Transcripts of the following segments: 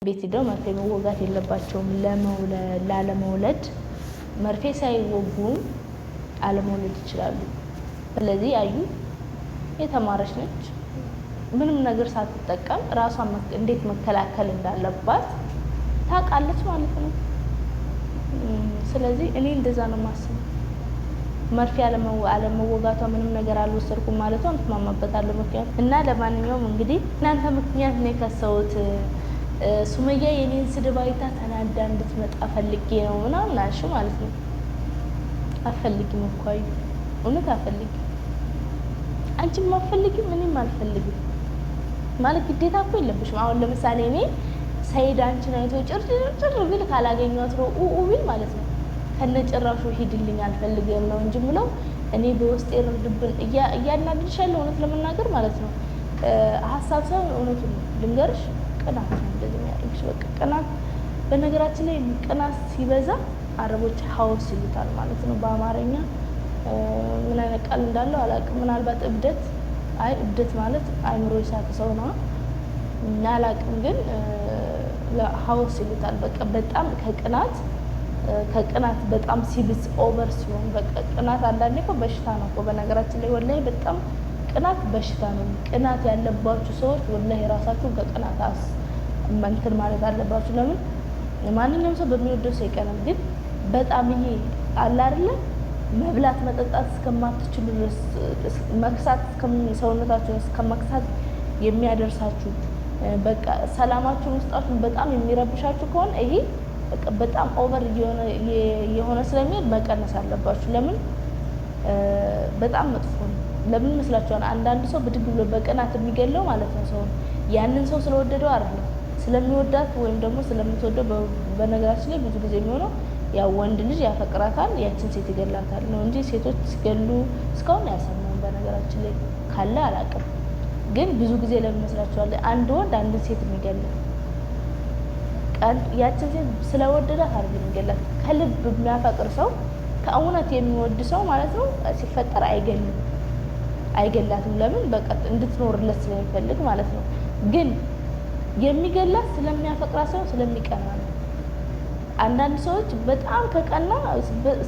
ቤት ሄደው መርፌ መወጋት የለባቸውም። ላለመውለድ መርፌ ሳይወጉ አለመውለድ ይችላሉ። ስለዚህ አዩ የተማረች ነች። ምንም ነገር ሳትጠቀም ራሷን እንዴት መከላከል እንዳለባት ታውቃለች ማለት ነው። ስለዚህ እኔ እንደዛ ነው የማስበው። መርፌ አለመወጋቷ ምንም ነገር አልወሰድኩም ማለቷ እንትማማበታለሁ ምክንያት እና ለማንኛውም እንግዲህ እናንተ ምክንያት ነው የከሰውት ሱመያ የኔን ስድብ አይታ ተናዳ እንድትመጣ ፈልጌ ነው ምናምን አልሽ ማለት ነው። አፈልግም እኮ አዩ እውነት አፈልግም። አንቺም አፈልግም እኔም አልፈልግም ማለት ግዴታ እኮ የለብሽም። አሁን ለምሳሌ እኔ ሰይድ አንቺን አይቶ ጭር ቢል ካላገኘኋት ነው ቢል ማለት ነው ከነጭራሹ ሂድልኝ አልፈልግም ነው እንጂ ምለው እኔ በውስጤ ይርድብን እያናድድሻለሁ እውነት ለመናገር ማለት ነው። ሀሳብ ሳይሆን እውነቱን ልንገርሽ ቅናት ነው እንደዚህ የሚያደርግሽ። በቃ ቅናት በነገራችን ላይ ቅናት ሲበዛ አረቦች ሀውስ ይሉታል ማለት ነው በአማርኛ። ምን አይነት ቃል እንዳለው አላውቅም። ምናልባት እብደት እብደት ማለት አእምሮ የሳተ ሰው ነው እና አላውቅም፣ ግን ሀውስ ይሉታል። በቃ በጣም ከቅናት በጣም ሲብስ ኦቨር ሲሆን በቃ ቅናት አንዳንዴ እኮ በሽታ ነው እኮ በነገራችን ላይ ወላሂ በጣም ቅናት በሽታ ነው። ቅናት ያለባችሁ ሰዎች ወላሂ ራሳችሁን ከቅናት እንትን ማለት አለባችሁ። ለምን ማንኛውም ሰው በሚወደው ሰው ይቀናል፣ ግን በጣም ይሄ አለ አይደለ መብላት መጠጣት እስከማትችሉ ድረስ መክሳት ሰውነታችሁን እስከመክሳት የሚያደርሳችሁ በቃ ሰላማችሁን ውስጣችሁን በጣም የሚረብሻችሁ ከሆነ ይሄ በቃ በጣም ኦቨር የሆነ ስለሚሄድ መቀነስ አለባችሁ። ለምን በጣም መጥፎ ነው። ለምን መስላችኋል? አንዳንድ ሰው ብድግ ብሎ በቅናት የሚገለው ማለት ነው ሰው ያንን ሰው ስለወደደው አይደለም ስለሚወዳት ወይም ደግሞ ስለምትወደው። በነገራችን ላይ ብዙ ጊዜ የሚሆነው ያው ወንድ ልጅ ያፈቅራታል ያችን ሴት ይገላታል ነው እንጂ ሴቶች ሲገሉ እስካሁን ያሰማን በነገራችን ላይ ካለ አላውቅም። ግን ብዙ ጊዜ ለምን መስላችኋል? አንድ ወንድ አንድ ሴት የሚገለው ያችን ሴት ስለወደዳት አይደለም የሚገላት። ከልብ የሚያፈቅር ሰው ከእውነት የሚወድ ሰው ማለት ነው ሲፈጠር አይገላትም። ለምን በቃ እንድትኖርለት ስለሚፈልግ ማለት ነው። ግን የሚገላት ስለሚያፈቅራት ሰው ስለሚቀና ነው። አንዳንድ ሰዎች በጣም ከቀና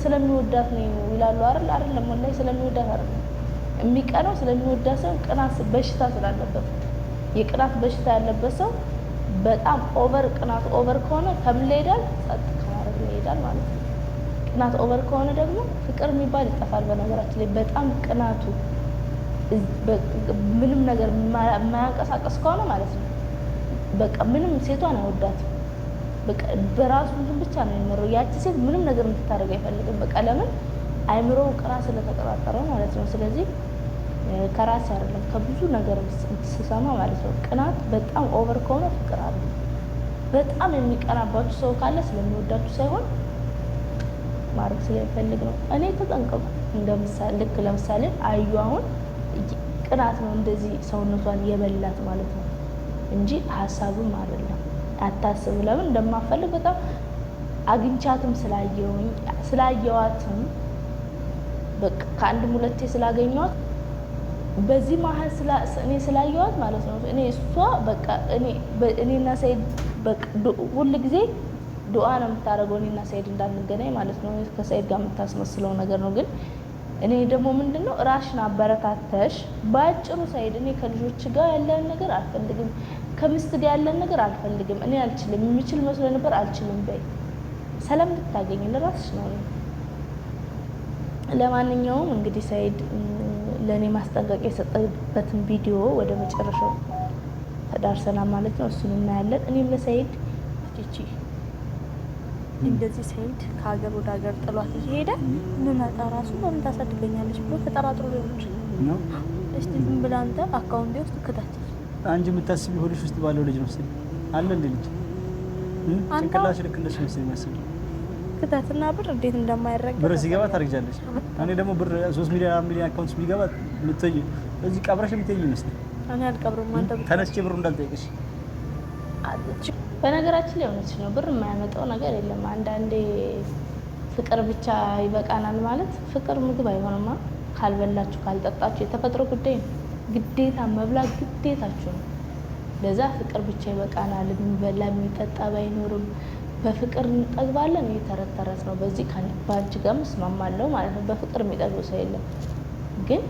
ስለሚወዳት ነው ይላሉ አይደለም ወላሂ ስለሚወዳት አይደለም የሚቀናው ስለሚወዳት ሰው ቅናት በሽታ ስላለበት። የቅናት በሽታ ያለበት ሰው በጣም ኦቨር ቅናት ኦቨር ከሆነ ከምን ላይ ሄዳል? ጸጥ ከማድረግ ላይ ሄዳል ማለት ነው። ቅናት ኦቨር ከሆነ ደግሞ ፍቅር የሚባል ይጠፋል። በነገራችን ላይ በጣም ቅናቱ ምንም ነገር የማያንቀሳቀስ ከሆነ ማለት ነው በቃ ምንም ሴቷን አይወዳትም። በቃ በራሱ ብቻ ነው የሚኖረው። ያቺ ሴት ምንም ነገር እንድታደርግ አይፈልግም። በቃ ለምን አይምሮው ቅናት ስለተቀጣጠረ ማለት ነው። ስለዚህ ከራስ አይደለም ከብዙ ነገር ስሰማ ማለት ነው ቅናት በጣም ኦቨር ከሆነ ፍቅር አለ። በጣም የሚቀናባችሁ ሰው ካለ ስለሚወዳችሁ ሳይሆን ማድረግ ስለሚፈልግ ነው። እኔ ተጠንቀቁ። ልክ ለምሳሌ አዩ አሁን ቅናት ነው እንደዚህ ሰውነቷን የበላት ማለት ነው እንጂ ሀሳብም አይደለም። አታስብ ለምን እንደማፈልግ በጣም አግኝቻትም ስላየዋትም በቃ ከአንድም ሁለቴ ስላገኘኋት በዚህ መሀል እኔ ስላየኋት ማለት ነው እኔ እሷ በቃ እኔና ሰይድ በቃ ሁሉ ጊዜ ዱዓ ነው የምታደርገው እኔና ሰይድ እንዳንገናኝ ማለት ነው። ከሰይድ ጋር የምታስመስለው ነገር ነው። ግን እኔ ደግሞ ምንድነው ራስሽን አበረታተሽ ባጭሩ ሰይድ እኔ ከልጆች ጋር ያለን ነገር አልፈልግም፣ ከሚስት ጋር ያለን ነገር አልፈልግም፣ እኔ አልችልም፣ የሚችል መስሎ ነበር አልችልም በይ። ሰላም ልታገኝ ለራስሽ ነው። ለማንኛውም እንግዲህ ሰይድ ለኔ ማስጠንቀቂያ የሰጠበትን ቪዲዮ ወደ መጨረሻው ተዳርሰናል ማለት ነው። እሱን እናያለን። እኔም ለሰይድ እቺ እንደዚህ ሰይድ ከሀገር ወደ ሀገር ጥሏት እየሄደ ምመጣ ራሱ በምን ታሳድገኛለች ብሎ ተጠራጥሮ ሊሆን ነው። እስቲ ዝም ብለህ አንተ አካውንቴ ውስጥ ክተት። አንቺ የምታስቢ ሆድሽ ውስጥ ባለው ልጅ መሰለኝ አለ እንደ ልጅ ጭንቅላትሽ ልክ እንደሱ መሰለኝ ክተትና ብር እንዴት እንደማይረጋ ብር ሲገባ ታርግጃለሽ። እኔ ደግሞ ብር 3 ሚሊዮን 4 ሚሊዮን አካውንት ቢገባ ልትይ እዚህ ቀብረሽ ልትይ ይመስል እኔ አልቀብርም። አንተ ተነስቼ ብሩ እንዳልጠይቅሽ። በነገራችን ላይ እውነትሽ ነው። ብር የማያመጣው ነገር የለም። አንዳንዴ ፍቅር ብቻ ይበቃናል ማለት ፍቅር ምግብ አይሆንማ። ካልበላችሁ ካልጠጣችሁ የተፈጥሮ ጉዳይ ነው። ግዴታ መብላት ግዴታችሁ ነው። ለዛ ፍቅር ብቻ ይበቃናል። የሚበላ የሚጠጣ ባይኖርም በፍቅር እንጠግባለን። ተረት ተረት ነው። በዚህ ባንቺ ጋር እስማማለሁ ማለት ነው። በፍቅር የሚጠግብ ሰው የለም ግን